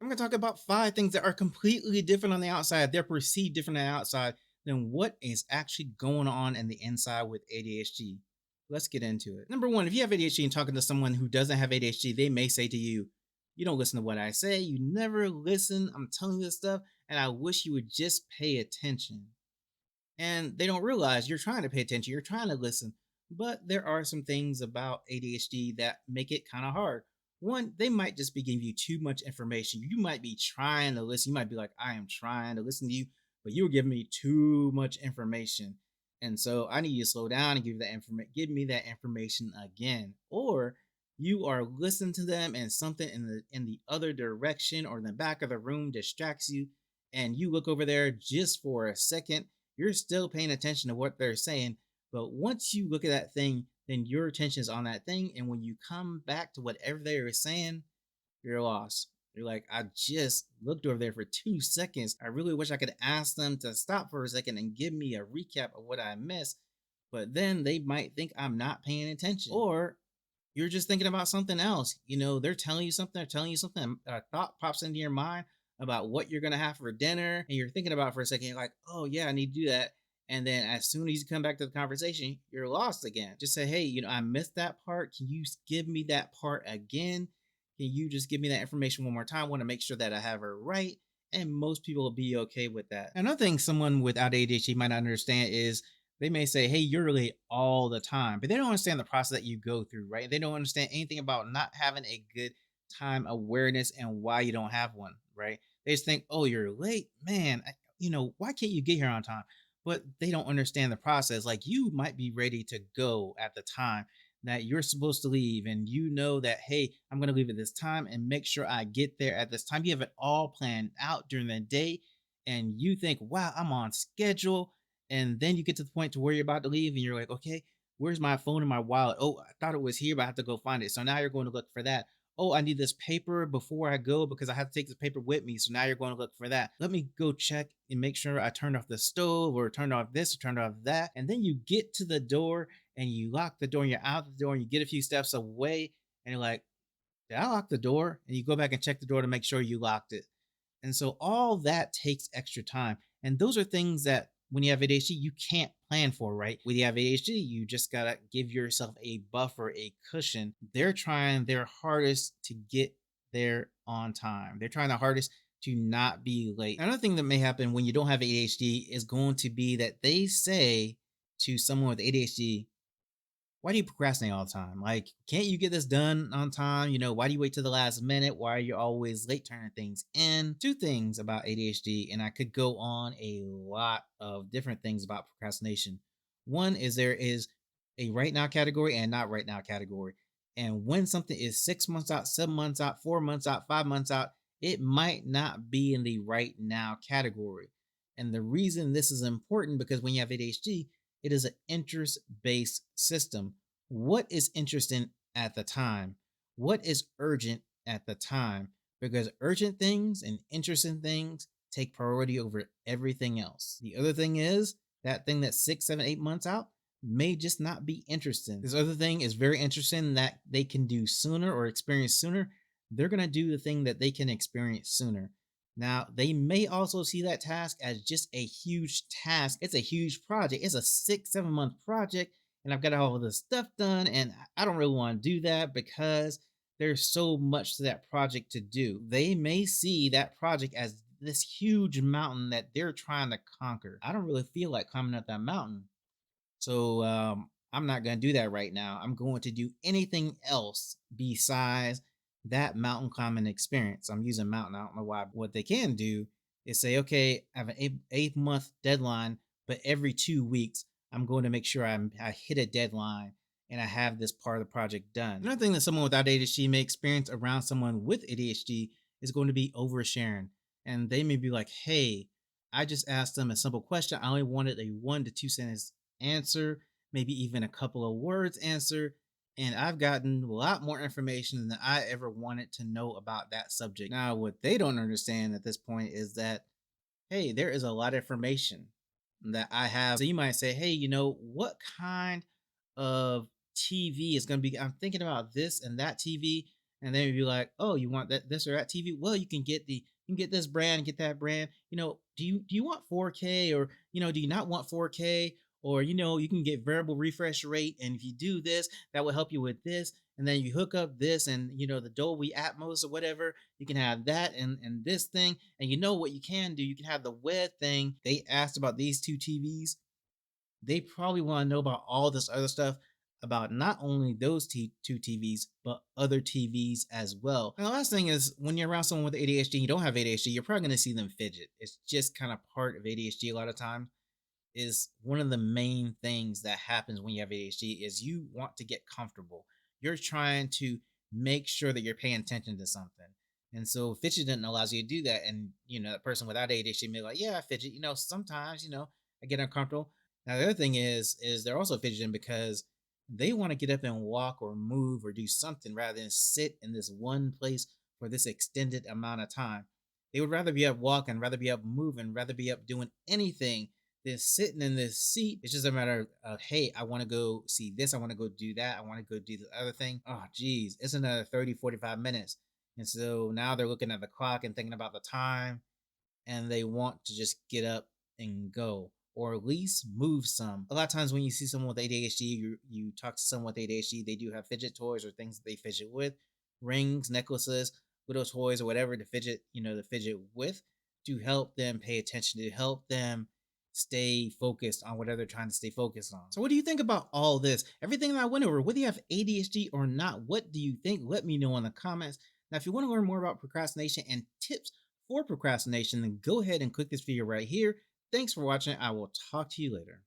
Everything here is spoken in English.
I'm going to talk about 5 things that are completely different on the outside. They're perceived different on the outside than what is actually going on in the inside with ADHD. Let's get into it. Number one, if you have ADHD and talking to someone who doesn't have ADHD, they may say to you, "You don't listen to what I say. You never listen. I'm telling you this stuff, and I wish you would just pay attention." And they don't realize you're trying to pay attention, you're trying to listen. But there are some things about ADHD that make it kind of hard. One, they might just be giving you too much information. You might be trying to listen. You might be like, I am trying to listen to you, but you're giving me too much information. And so I need you to slow down and give me that information again. Or you are listening to them and something in the other direction or in the back of the room distracts you and you look over there just for a second. You're still paying attention to what they're saying, but once you look at that thing, then your attention is on that thing. And when you come back to whatever they were saying, you're lost. You're like, I just looked over there for 2 seconds. I really wish I could ask them to stop for a second and give me a recap of what I missed. But then they might think I'm not paying attention. Or you're just thinking about something else. They're telling you something, a thought pops into your mind about what you're gonna have for dinner, and you're thinking about it for a second, you're like, oh yeah, I need to do that. And then as soon as you come back to the conversation, you're lost again. Just say, hey, I missed that part. Can you give me that part again? Can you just give me that information one more time? I want to make sure that I have it right. And most people will be okay with that. Another thing someone without ADHD might not understand is they may say, hey, you're late all the time, but they don't understand the process that you go through, right? They don't understand anything about not having a good time awareness and why you don't have one, right? They just think, oh, you're late, man. Why can't you get here on time? But they don't understand the process. Like you might be ready to go at the time that you're supposed to leave, and you know that, hey, I'm going to leave at this time and make sure I get there at this time. You have it all planned out during the day, and you think, wow, I'm on schedule. And then you get to the point to where you're about to leave, and you're like, okay, where's my phone and my wallet? Oh, I thought it was here, but I have to go find it. So now you're going to look for that. Oh, I need this paper before I go because I have to take this paper with me. So now you're going to look for that. Let me go check and make sure I turned off the stove or turned off this or turned off that. And then you get to the door and you lock the door and you're out the door and you get a few steps away and you're like, did I lock the door? And you go back and check the door to make sure you locked it. And so all that takes extra time. And those are things that when you have ADHD, you can't plan for, right? When you have ADHD, you just gotta give yourself a buffer, a cushion. They're trying their hardest to get there on time. They're trying the hardest to not be late. Another thing that may happen when you don't have ADHD is going to be that they say to someone with ADHD, why do you procrastinate all the time? Like, can't you get this done on time? Why do you wait to the last minute? Why are you always late turning things in? Two things about ADHD, and I could go on a lot of different things about procrastination. One is there is a right now category and not right now category. And when something is 6 months out, 7 months out, 4 months out, 5 months out, it might not be in the right now category. And the reason this is important because when you have ADHD, it is an interest based system. What is interesting at the time? What is urgent at the time? Because urgent things and interesting things take priority over everything else. The other thing is that thing that's 6, 7, 8 months out may just not be interesting. This other thing is very interesting that they can do sooner or experience sooner. They're going to do the thing that they can experience sooner. Now, they may also see that task as just a huge task. It's a huge project. It's a 6, 7 month project, and I've got all of this stuff done, and I don't really want to do that because there's so much to that project to do. They may see that project as this huge mountain that they're trying to conquer. I don't really feel like climbing up that mountain. So I'm not going to do that right now. I'm going to do anything else besides that mountain climbing experience. I'm using mountain. I don't know why. What they can do is say, okay, I have an eight month deadline, but every 2 weeks, I'm going to make sure I hit a deadline and I have this part of the project done. Another thing that someone without ADHD may experience around someone with ADHD is going to be oversharing. And they may be like, hey, I just asked them a simple question. I only wanted a 1 to 2 sentence answer, maybe even a couple of words answer. And I've gotten a lot more information than I ever wanted to know about that subject. Now, what they don't understand at this point is that, hey, there is a lot of information that I have. So you might say, hey, what kind of TV is going to be? I'm thinking about this and that TV. And then you'd be like, oh, you want that this or that TV? Well, you can get this brand, get that brand. Do you want 4K, or do you not want 4K? Or you can get variable refresh rate, and if you do this, that will help you with this. And then you hook up this, and the Dolby Atmos or whatever, you can have that and this thing. And what you can do, you can have the web thing. They asked about these two TVs. They probably want to know about all this other stuff about not only those two TVs, but other TVs as well. And the last thing is, when you're around someone with ADHD and you don't have ADHD, you're probably going to see them fidget. It's just kind of part of ADHD a lot of times. Is one of the main things that happens when you have ADHD is you want to get comfortable. You're trying to make sure that you're paying attention to something. And so fidgeting allows you to do that. And that person without ADHD may be like, yeah, I fidget. Sometimes, I get uncomfortable. Now the other thing is they're also fidgeting because they want to get up and walk or move or do something rather than sit in this one place for this extended amount of time. They would rather be up walking, rather be up moving, rather be up doing anything than sitting in this seat. It's just a matter of, hey, I want to go see this. I want to go do that. I want to go do the other thing. Oh, geez, it's another 30, 45 minutes. And so now they're looking at the clock and thinking about the time, and they want to just get up and go, or at least move some. A lot of times when you see someone with ADHD, you talk to someone with ADHD, they do have fidget toys or things that they fidget with, rings, necklaces, little toys, or whatever to fidget with, to help them pay attention, to help them stay focused on whatever they're trying to stay focused on. So what do you think about all this? Everything that I went over, whether you have ADHD or not, what do you think? Let me know in the comments. Now, if you want to learn more about procrastination and tips for procrastination, then go ahead and click this video right here. Thanks for watching. I will talk to you later.